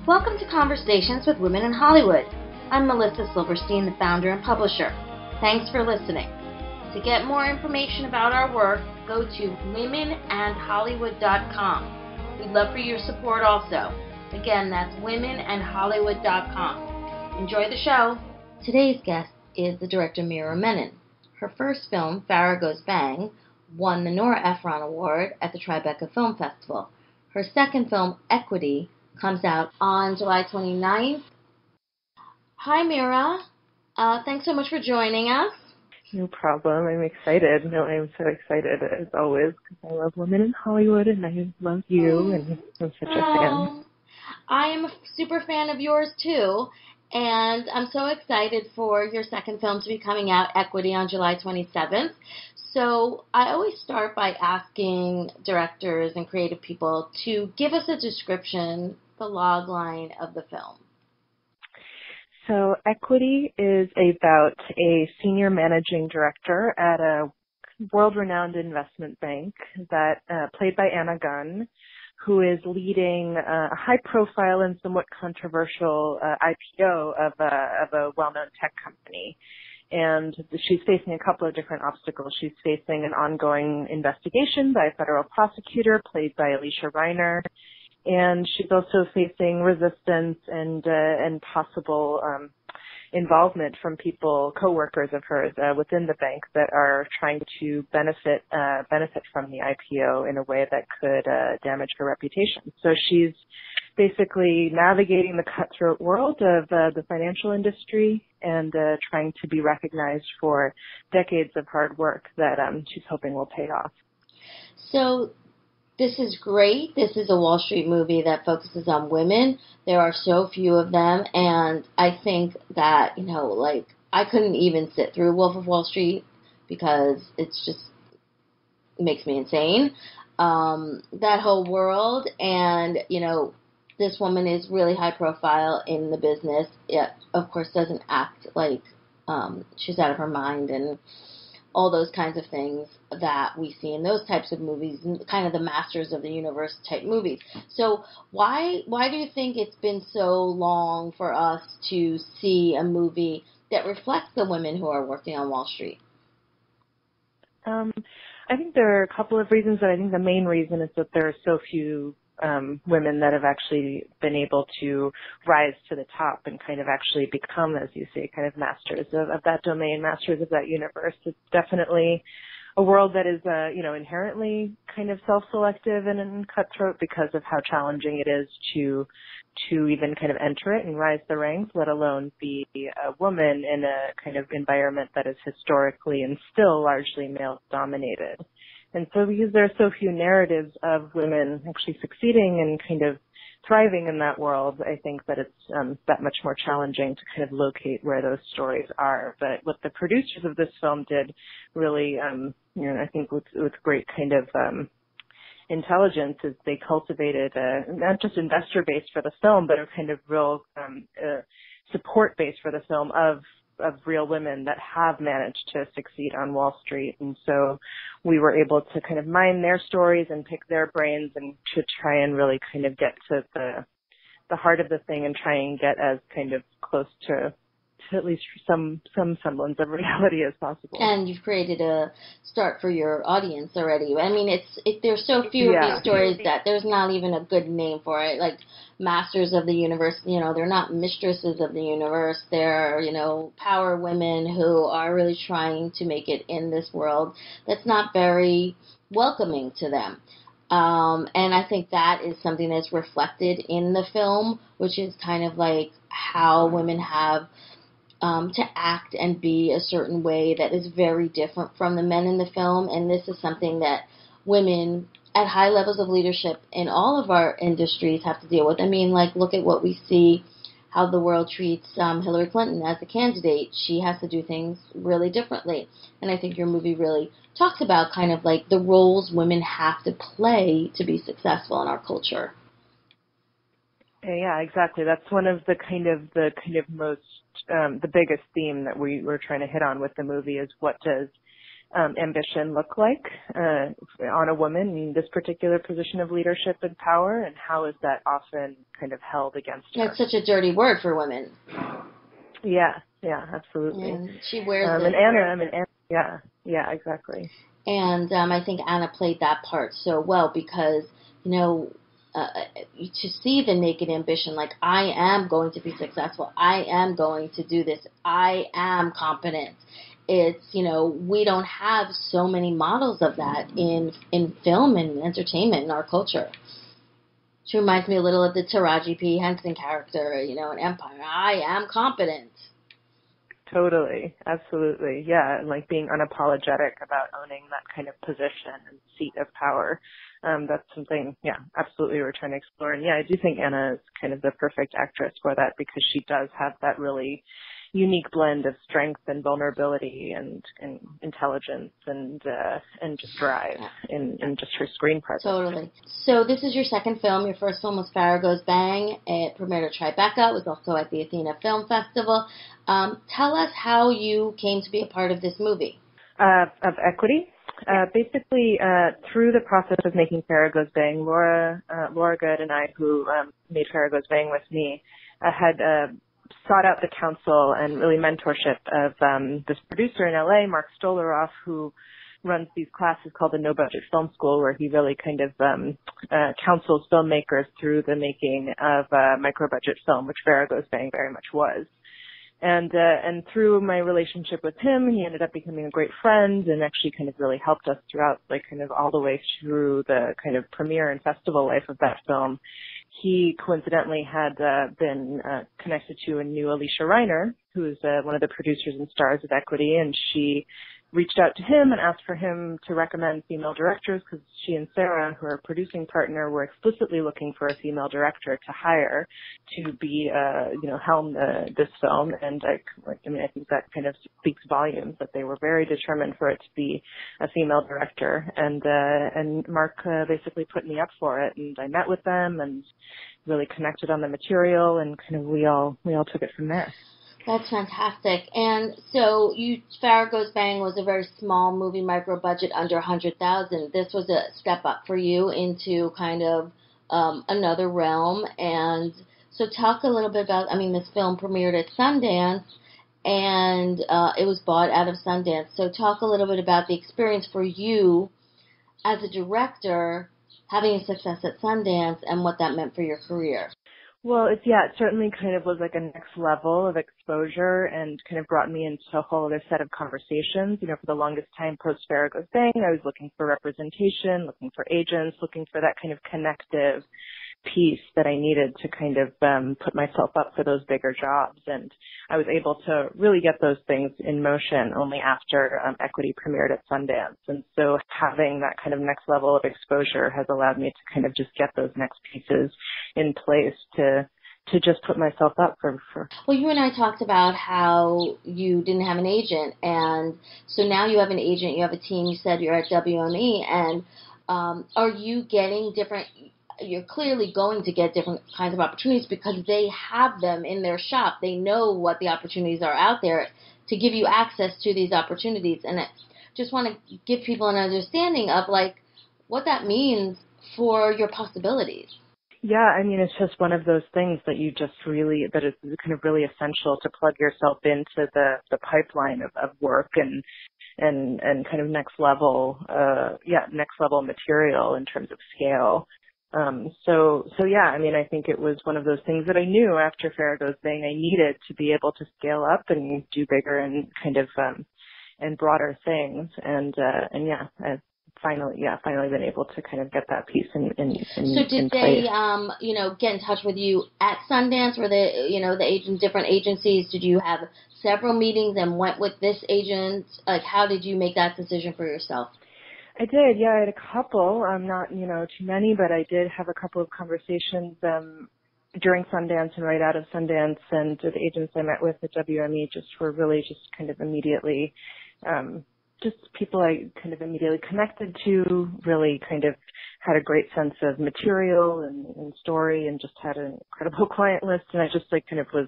Welcome to Conversations with Women in Hollywood. I'm Melissa Silverstein, the founder and publisher. Thanks for listening. To get more information about our work, go to womenandhollywood.com. We'd love for your support also. Again, that's womenandhollywood.com. Enjoy the show. Today's guest is the director Meera Menon. Her first film, Farrah Goes Bang, won the Nora Ephron Award at the Tribeca Film Festival. Her second film, Equity, comes out on July 29th. Hi, Meera. Thanks so much for joining us. No problem. I'm excited. No, I'm so excited as always because I love women in Hollywood and I love you and I'm such a fan. I am a super fan of yours too, and I'm so excited for your second film to be coming out, Equity, on July 27th. So I always start by asking directors and creative people to give us a description, the log line of the film. So Equity is about a senior managing director at a world-renowned investment bank that played by Anna Gunn, who is leading a high-profile and somewhat controversial IPO of a well-known tech company. And she's facing a couple of different obstacles. She's facing an ongoing investigation by a federal prosecutor played by Alicia Reiner. And she's also facing resistance and possible involvement from people, coworkers of hers within the bank that are trying to benefit from the IPO in a way that could damage her reputation. So she's basically navigating the cutthroat world of the financial industry and trying to be recognized for decades of hard work that she's hoping will pay off. So this is great. This is a Wall Street movie that focuses on women. There are so few of them, and I think that, I couldn't even sit through Wolf of Wall Street because it makes me insane. That whole world, and, this woman is really high profile in the business. It, of course, doesn't act like she's out of her mind and all those kinds of things that we see in those types of movies, kind of the Masters of the Universe type movies. So why do you think it's been so long for us to see a movie that reflects the women who are working on Wall Street? I think there are a couple of reasons, but I think the main reason is that there are so few women that have actually been able to rise to the top and kind of actually become, as you say, kind of masters of that domain, masters of that universe. It's definitely a world that is, inherently kind of self-selective and cutthroat because of how challenging it is to even kind of enter it and rise the ranks, let alone be a woman in a kind of environment that is historically and still largely male-dominated. And so because there are so few narratives of women actually succeeding and kind of thriving in that world, I think that it's that much more challenging to kind of locate where those stories are. But what the producers of this film did really, I think with great kind of intelligence is they cultivated not just investor base for the film, but a kind of real support base for the film of real women that have managed to succeed on Wall Street. And so we were able to kind of mine their stories and pick their brains and to try and really kind of get to the heart of the thing and try and get as kind of close to at least some semblance of reality as possible. And you've created a start for your audience already. I mean, there's so few of these stories that there's not even a good name for it. Like Masters of the Universe, they're not mistresses of the universe. They're, power women who are really trying to make it in this world that's not very welcoming to them. And I think that is something that's reflected in the film, which is kind of like how women have to act and be a certain way that is very different from the men in the film. And this is something that women at high levels of leadership in all of our industries have to deal with. I mean, look at what we see, how the world treats Hillary Clinton as a candidate. She has to do things really differently. And I think your movie really talks about kind of like the roles women have to play to be successful in our culture. Yeah, exactly. That's one of the kind of most the biggest theme that we were trying to hit on with the movie is what does ambition look like on a woman in this particular position of leadership and power, and how is that often kind of held against her? It's such a dirty word for women. Yeah, absolutely. And she wears it. And Anna, yeah, exactly. And I think Anna played that part so well because, to see the naked ambition, like, I am going to be successful, I am going to do this, I am competent. It's, we don't have so many models of that in film and entertainment in our culture. She reminds me a little of the Taraji P. Henson character, in Empire. I am competent. Totally. Absolutely. Yeah. And like being unapologetic about owning that kind of position and seat of power. That's something, absolutely we're trying to explore. And I do think Anna is kind of the perfect actress for that because she does have that really unique blend of strength and vulnerability and intelligence and just drive in just her screen presence. Totally. So this is your second film. Your first film was Farrah Goes Bang. It premiered at Tribeca. It was also at the Athena Film Festival. Tell us how you came to be a part of this movie. Of Equity. Basically, through the process of making Farrah Goes Bang, Laura Good and I, who made Farrah Goes Bang with me, had sought out the counsel and really mentorship of this producer in LA, Mark Stolaroff, who runs these classes called the No Budget Film School, where he really kind of counsels filmmakers through the making of micro-budget film, which Farrah Goes Bang very much was. And through my relationship with him, he ended up becoming a great friend and actually kind of really helped us throughout, like kind of all the way through the kind of premiere and festival life of that film. He coincidentally had been connected to a new Alicia Reiner, who is one of the producers and stars of Equity, and she reached out to him and asked for him to recommend female directors because she and Sarah, her producing partner, were explicitly looking for a female director to hire to be, helm this film. And I think that kind of speaks volumes that they were very determined for it to be a female director. And Mark basically put me up for it, and I met with them and really connected on the material, and kind of we all took it from there. That's fantastic. And so Farrah Goes Bang was a very small movie, micro budget, under $100,000. This was a step up for you into kind of another realm. And so talk a little bit about, this film premiered at Sundance and it was bought out of Sundance. So talk a little bit about the experience for you as a director having a success at Sundance and what that meant for your career. Well, it certainly kind of was like a next level of exposure and kind of brought me into a whole other set of conversations. For the longest time post Farrah Goes Bang, I was looking for representation, looking for agents, looking for that kind of connective piece that I needed to kind of put myself up for those bigger jobs. And I was able to really get those things in motion only after Equity premiered at Sundance. And so having that kind of next level of exposure has allowed me to kind of just get those next pieces in place to just put myself up for. Well, you and I talked about how you didn't have an agent, and so now you have an agent, you have a team, you said you're at WME, and are you getting different, you're clearly going to get different kinds of opportunities because they have them in their shop. They know what the opportunities are out there to give you access to these opportunities. And I just want to give people an understanding of like what that means for your possibilities. Yeah, it's just one of those things that you just really, that is kind of really essential to plug yourself into the pipeline of work and kind of next level material in terms of scale. I think it was one of those things that I knew after Farrah Goes Bang I needed to be able to scale up and do bigger and kind of and broader things. I've finally been able to kind of get that piece in So did they get in touch with you at Sundance? Were the different agencies? Did you have several meetings and went with this agent? Like, how did you make that decision for yourself? I did, I had a couple, not, too many, but I did have a couple of conversations during Sundance and right out of Sundance, and the agents I met with at WME just were really just kind of immediately, just people I kind of immediately connected to, really kind of had a great sense of material and story and just had an incredible client list, and I just like kind of was,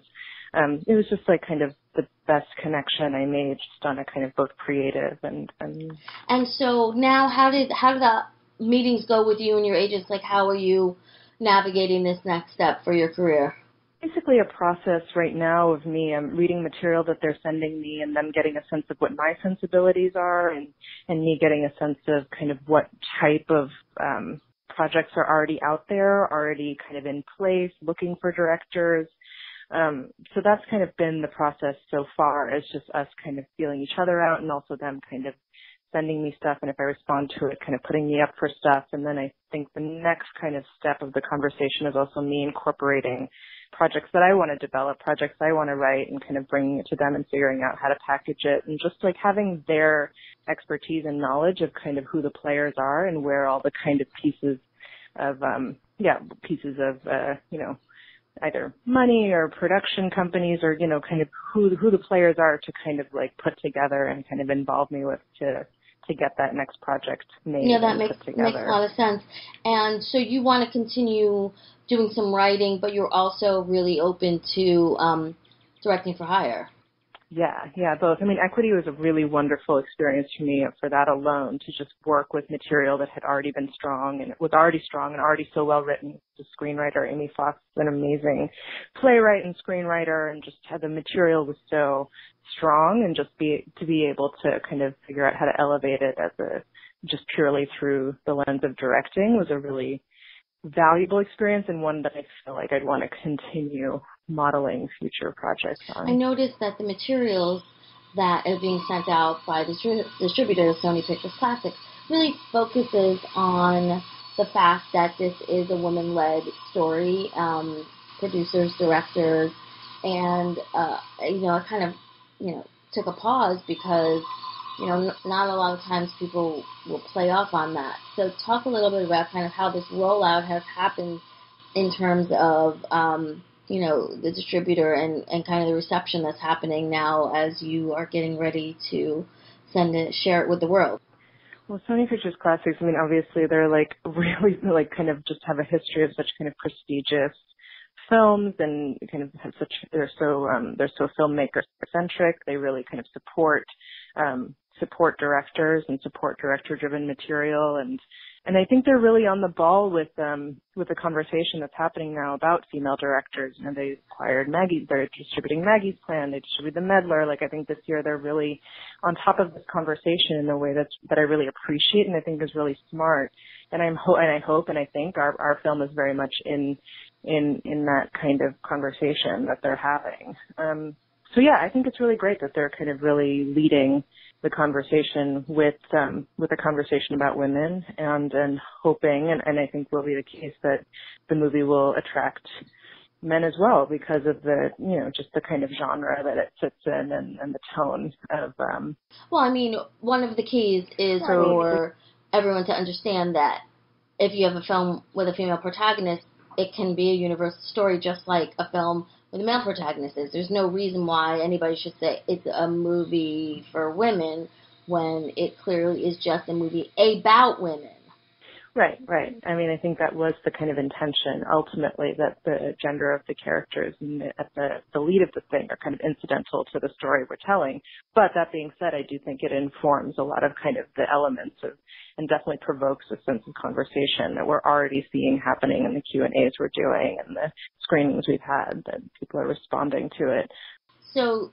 it was just like kind of the best connection I made just on a kind of both creative and. And so now, how did the meetings go with you and your agents? Like, how are you navigating this next step for your career? Basically a process right now of me reading material that they're sending me and them getting a sense of what my sensibilities are and me getting a sense of kind of what type of projects are already out there, already kind of in place, looking for directors. So that's kind of been the process so far. It's just us kind of feeling each other out and also them kind of sending me stuff, and if I respond to it, kind of putting me up for stuff. And then I think the next kind of step of the conversation is also me incorporating projects that I want to develop, projects I want to write, and kind of bringing it to them and figuring out how to package it, and just like having their expertise and knowledge of kind of who the players are and where all the kind of pieces of you know, either money or production companies or, you know, kind of who the players are to kind of like put together and kind of involve me with to get that next project made. Yeah, that makes a lot of sense. And so you want to continue doing some writing, but you're also really open to directing for hire. Yeah, both. I mean, Equity was a really wonderful experience for me for that alone, to just work with material that had already been strong, and it was already strong and already so well written. The screenwriter, Amy Fox, is an amazing playwright and screenwriter, and just had the material was so strong, and just to be able to kind of figure out how to elevate it just purely through the lens of directing was a really valuable experience, and one that I feel like I'd want to continue modeling future projects on. I noticed that the materials that are being sent out by the distributor, Sony Pictures Classics, really focuses on the fact that this is a woman-led story, producers, directors, and I kind of took a pause because not a lot of times people will play off on that. So talk a little bit about kind of how this rollout has happened in terms of, the distributor and kind of the reception that's happening now as you are getting ready to share it with the world. Well, Sony Pictures Classics, I mean, obviously they're like really like kind of just have a history of such kind of prestigious films and kind of have they're so filmmaker centric. They really kind of support directors and support director driven material, and I think they're really on the ball with the conversation that's happening now about female directors. They acquired they're distributing Maggie's Plan, they distribute The Meddler. Like, I think this year they're really on top of this conversation in a way that I really appreciate and I think is really smart. And I hope and I think our film is very much in that kind of conversation that they're having. So yeah, I think it's really great that they're kind of really leading the conversation with a conversation about women, and hoping, and I think will be the case, that the movie will attract men as well because of the, just the kind of genre that it sits in and the tone of. Well, I mean, one of the keys is for everyone to understand that if you have a film with a female protagonist, it can be a universal story just like a film with a male protagonist is. There's no reason why anybody should say it's a movie for women when it clearly is just a movie about women. Right. I mean, I think that was the kind of intention, ultimately, that the gender of the characters and the lead of the thing are kind of incidental to the story we're telling. But that being said, I do think it informs a lot of kind of the elements of, and definitely provokes a sense of conversation that we're already seeing happening in the Q&As we're doing and the screenings we've had, that people are responding to it. So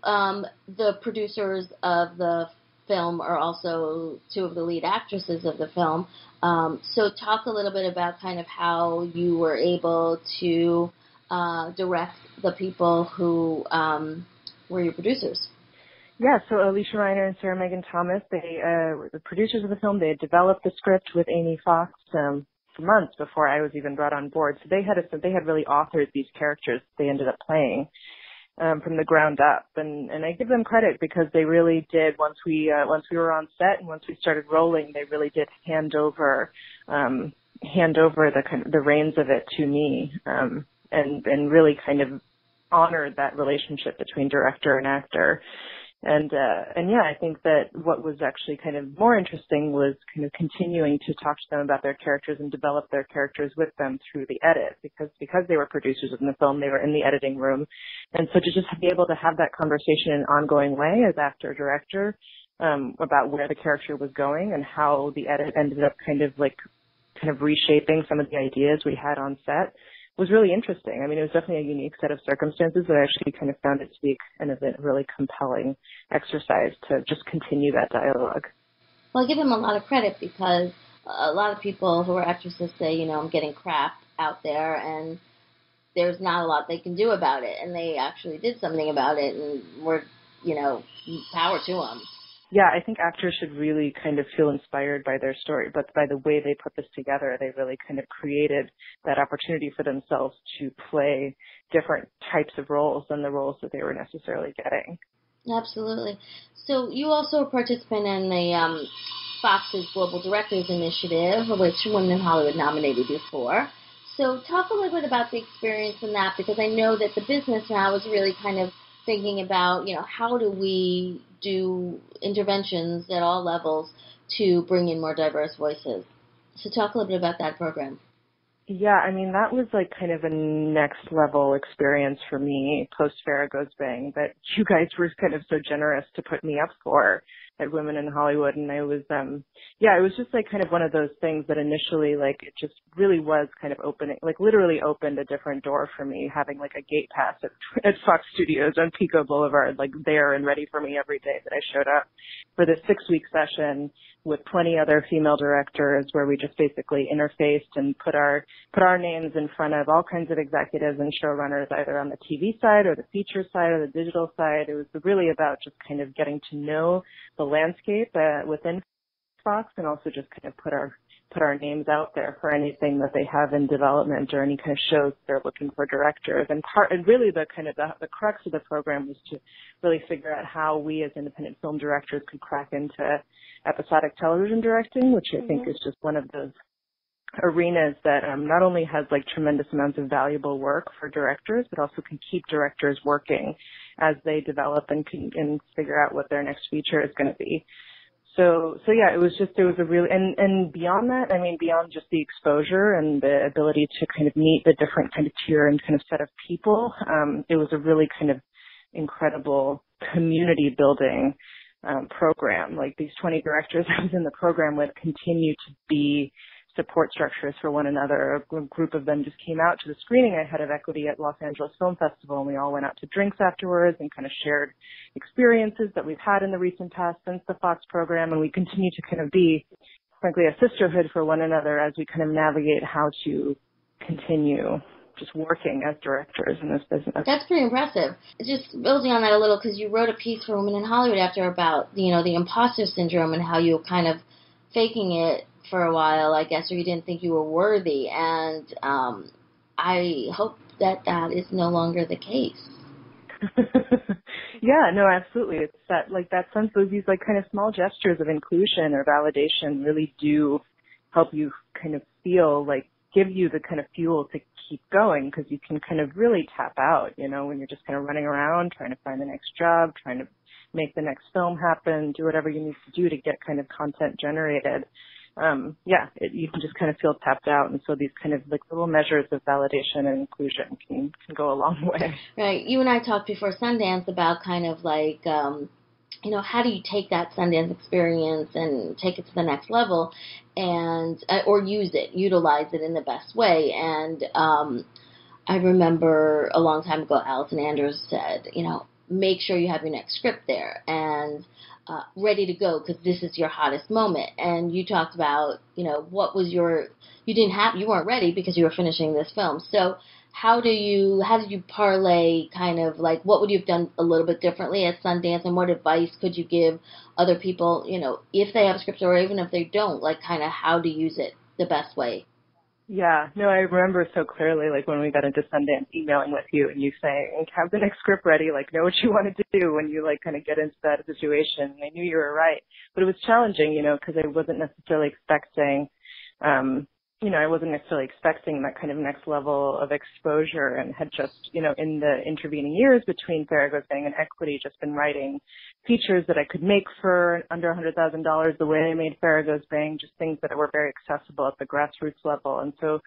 the producers of the film are also two of the lead actresses of the film. So talk a little bit about kind of how you were able to direct the people who were your producers. Yeah, so Alicia Reiner and Sarah Megan Thomas, they were the producers of the film. They had developed the script with Amy Fox for months before I was even brought on board. So they had really authored these characters they ended up playing from the ground up, and I give them credit because they really did. Once we were on set and once we started rolling, they really did hand over the reins of it to me, and really kind of honored that relationship between director and actor. And yeah, I think that what was actually kind of more interesting was kind of continuing to talk to them about their characters and develop their characters with them through the edit, because they were producers in the film, they were in the editing room. And so to just be able to have that conversation in an ongoing way as actor, director, about where the character was going and how the edit ended up kind of reshaping some of the ideas we had on set was really interesting. I mean, it was definitely a unique set of circumstances, but I actually kind of found it to be kind of a really compelling exercise to just continue that dialogue. Well, I give him a lot of credit because a lot of people who are actresses say, I'm getting crap out there and there's not a lot they can do about it. And they actually did something about it and were, power to them. Yeah, I think actors should really kind of feel inspired by their story, but by the way they put this together, they really kind of created that opportunity for themselves to play different types of roles than the roles that they were necessarily getting. Absolutely. So you also are a participant in the Fox's Global Directors Initiative, which Women in Hollywood nominated you for. So talk a little bit about the experience in that, because I know that the business now is really kind of thinking about, how do we do interventions at all levels to bring in more diverse voices. So talk a little bit about that program. Yeah, I mean, that was like kind of a next level experience for me post Farrah Goes Bang that you guys were kind of so generous to put me up for at Women in Hollywood. And I was, it was just like kind of one of those things that initially, like, it just really was kind of opening, like literally opened a different door for me, having like a gate pass at Fox Studios on Pico Boulevard, like there and ready for me every day that I showed up for this 6-week session with 20 other female directors where we just basically interfaced and put our names in front of all kinds of executives and showrunners, either on the TV side or the feature side or the digital side. It was really about just kind of getting to know the landscape within Fox, and also just kind of put our names out there for anything that they have in development or any kind of shows they're looking for directors. And really the crux of the program was to really figure out how we as independent film directors could crack into episodic television directing, which I think is just one of those arenas that not only has like tremendous amounts of valuable work for directors, but also can keep directors working as they develop and figure out what their next feature is going to be. So yeah, it was a really, and beyond that, I mean, beyond just the exposure and the ability to kind of meet the different kind of tier and kind of set of people, it was a really kind of incredible community building program. Like these 20 directors I was in the program with continue to be support structures for one another. A group of them just came out to the screening I had of Equity at Los Angeles Film Festival, and we all went out to drinks afterwards and kind of shared experiences that we've had in the recent past since the Fox program, and we continue to kind of be, frankly, a sisterhood for one another as we kind of navigate how to continue just working as directors in this business. That's pretty impressive. Just building on that a little, because you wrote a piece for Women in Hollywood after about, the imposter syndrome and how you were kind of faking it for a while, I guess, or you didn't think you were worthy. And I hope that is no longer the case. Yeah, no, absolutely. It's that sense of these like kind of small gestures of inclusion or validation really do help you kind of feel like, give you the kind of fuel to keep going, because you can kind of really tap out, when you're just kind of running around trying to find the next job, trying to make the next film happen, do whatever you need to do to get kind of content generated. You can just kind of feel tapped out. And so these kind of like little measures of validation and inclusion can go a long way. Right. You and I talked before Sundance about kind of like, how do you take that Sundance experience and take it to the next level and, or utilize it in the best way. And, I remember a long time ago, Allison Anders said, make sure you have your next script there and ready to go, because this is your hottest moment. And you talked about, what was you weren't ready because you were finishing this film. So how did you parlay kind of like, what would you have done a little bit differently at Sundance, and what advice could you give other people, if they have a script or even if they don't, like kind of how to use it the best way? Yeah, no, I remember so clearly, like, when we got into Sundance, emailing with you and you saying, have the next script ready, like, know what you wanted to do when you, like, kind of get into that situation. I knew you were right. But it was challenging, because I wasn't necessarily expecting, I wasn't necessarily expecting that kind of next level of exposure, and had just, in the intervening years between Sarah Goes Bang and Equity, just been writing features that I could make for under $100,000 the way I made Sarah Goes Bang, just things that were very accessible at the grassroots level. And so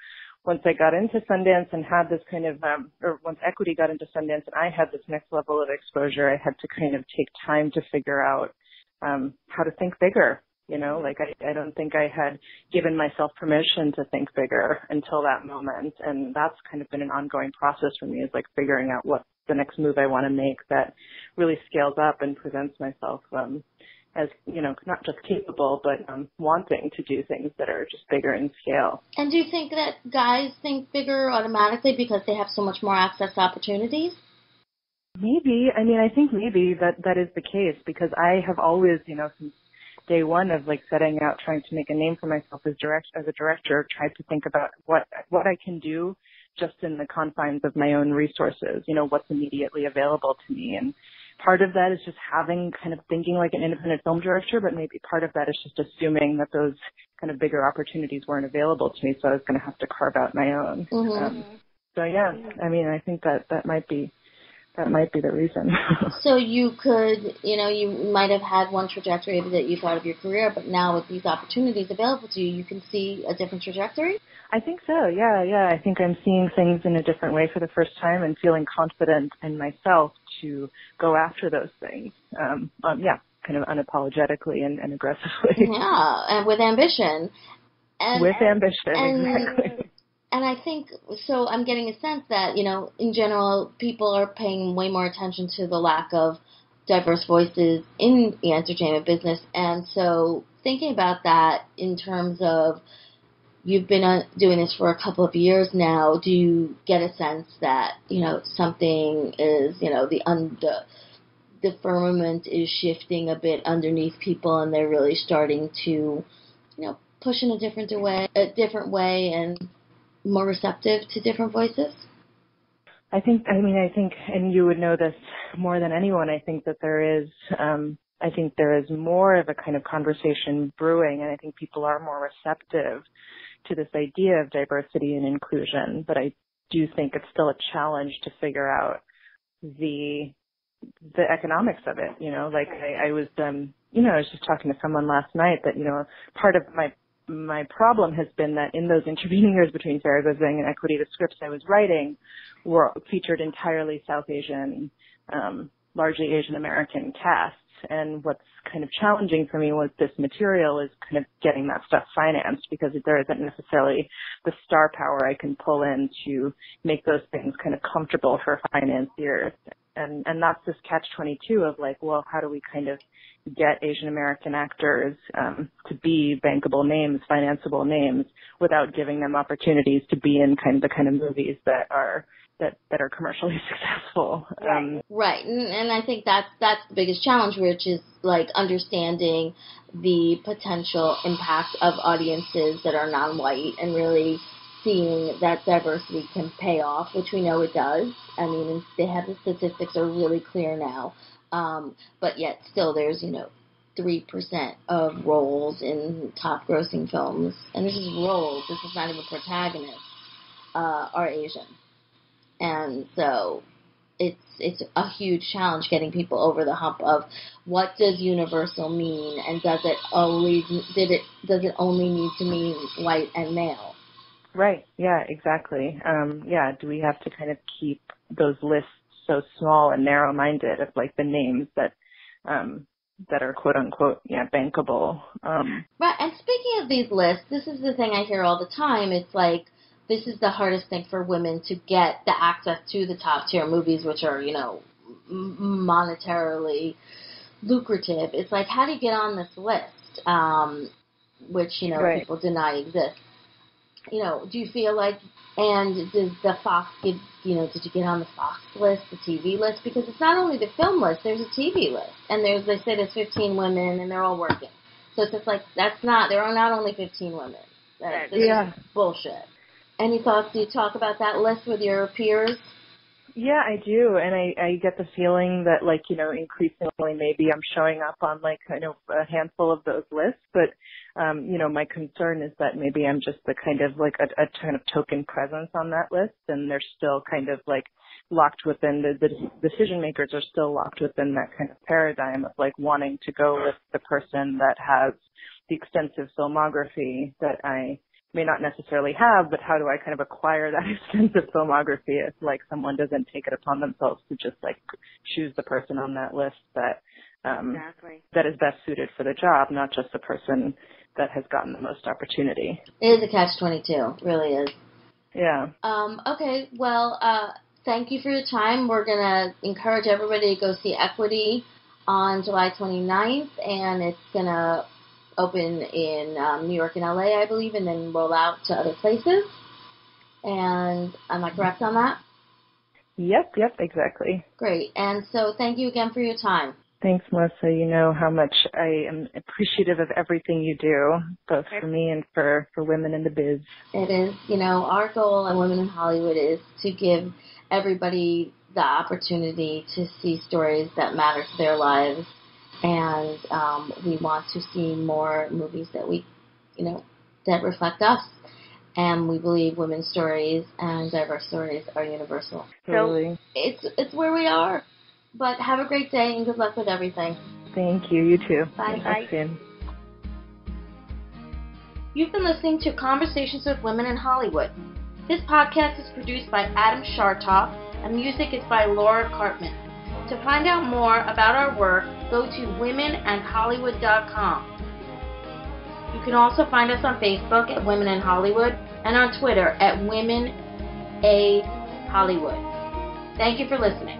once I got into Sundance and had this kind of, or once Equity got into Sundance and I had this next level of exposure, I had to kind of take time to figure out how to think bigger. I don't think I had given myself permission to think bigger until that moment. And that's kind of been an ongoing process for me, is like figuring out what the next move I want to make that really scales up and presents myself as, not just capable, but wanting to do things that are just bigger in scale. And do you think that guys think bigger automatically because they have so much more access to opportunities? Maybe. I think maybe that is the case, because I have always, since day one of like setting out trying to make a name for myself as a director, tried to think about what I can do just in the confines of my own resources, what's immediately available to me. And part of that is just thinking like an independent film director, but maybe part of that is just assuming that those kind of bigger opportunities weren't available to me, so I was going to have to carve out my own. Mm-hmm. So yeah, I think that might be the reason. So you could, you might have had one trajectory that you thought of your career, but now with these opportunities available to you, you can see a different trajectory? I think so, yeah. I think I'm seeing things in a different way for the first time and feeling confident in myself to go after those things. Kind of unapologetically and aggressively. Yeah, and with ambition. Exactly. And I think, so I'm getting a sense that, in general, people are paying way more attention to the lack of diverse voices in the entertainment business. And so thinking about that in terms of, you've been doing this for a couple of years now, do you get a sense that, something is, the firmament is shifting a bit underneath people and they're really starting to, push in a different way and more receptive to different voices? I think, and you would know this more than anyone, I think that there is more of a kind of conversation brewing, and I think people are more receptive to this idea of diversity and inclusion, but I do think it's still a challenge to figure out the economics of it. I was just talking to someone last night that, part of my problem has been that in those intervening years between Sarah Goes Bang and Equity, the scripts I was writing were featured entirely South Asian, largely Asian American casts. And what's kind of challenging for me was this material is kind of getting that stuff financed, because there isn't necessarily the star power I can pull in to make those things kind of comfortable for financiers. And that's this catch-22 of like, well, how do we kind of get Asian American actors to be bankable names, financeable names, without giving them opportunities to be in the kind of movies that are commercially successful. Right. And I think that's the biggest challenge, which is like understanding the potential impact of audiences that are non-white and really seeing that diversity can pay off, which we know it does. The statistics are really clear now. But yet still there's, 3% of roles in top grossing films, and this is roles, this is not even protagonists, are Asian. And so it's a huge challenge getting people over the hump of what does universal mean, and does it only need to mean white and male? Right. Yeah, exactly. Do we have to kind of keep those lists so small and narrow-minded of like the names that are quote unquote, bankable? Right. And speaking of these lists, this is the thing I hear all the time. It's like, this is the hardest thing for women to get the access to the top tier movies, which are, monetarily lucrative. It's like, how do you get on this list? Which, right. people deny exists. Do you feel like, and does the Fox give, did you get on the Fox list, the TV list? Because it's not only the film list, there's a TV list. And they say there's 15 women and they're all working. So it's just like, there are not only 15 women. That's bullshit. Any thoughts? Do you talk about that list with your peers? Yeah, I do. And I get the feeling that, like, you know, increasingly maybe I'm showing up on, like, kind of a handful of those lists. But, you know, my concern is that maybe I'm just the kind of, like, a kind of token presence on that list. And they're still kind of, like, locked within, the decision makers are still locked within that kind of paradigm of, like, wanting to go with the person that has the extensive filmography that I may not necessarily have, but how do I kind of acquire that extensive filmography if, like, someone doesn't take it upon themselves to just, like, choose the person on that list that that is best suited for the job, not just the person that has gotten the most opportunity. It is a catch-22, really is. Yeah. Okay, well, thank you for your time. We're going to encourage everybody to go see Equity on July 29th, and it's going to open in New York and LA, I believe, and then roll out to other places. And am I correct on that? Yep, exactly. Great. And so thank you again for your time. Thanks, Melissa. You know how much I am appreciative of everything you do, both for me and for women in the biz. It is, you know, our goal at Women in Hollywood is to give everybody the opportunity to see stories that matter to their lives. And we want to see more movies that that reflect us. And we believe women's stories and diverse stories are universal. Totally. So it's where we are. But have a great day and good luck with everything. Thank you. You too. Bye. Bye. Soon. You've been listening to Conversations with Women in Hollywood. This podcast is produced by Adam Shartoff, and music is by Laura Cartman. To find out more about our work, go to womenandhollywood.com. You can also find us on Facebook at Women in Hollywood and on Twitter at WomenAHollywood. Thank you for listening.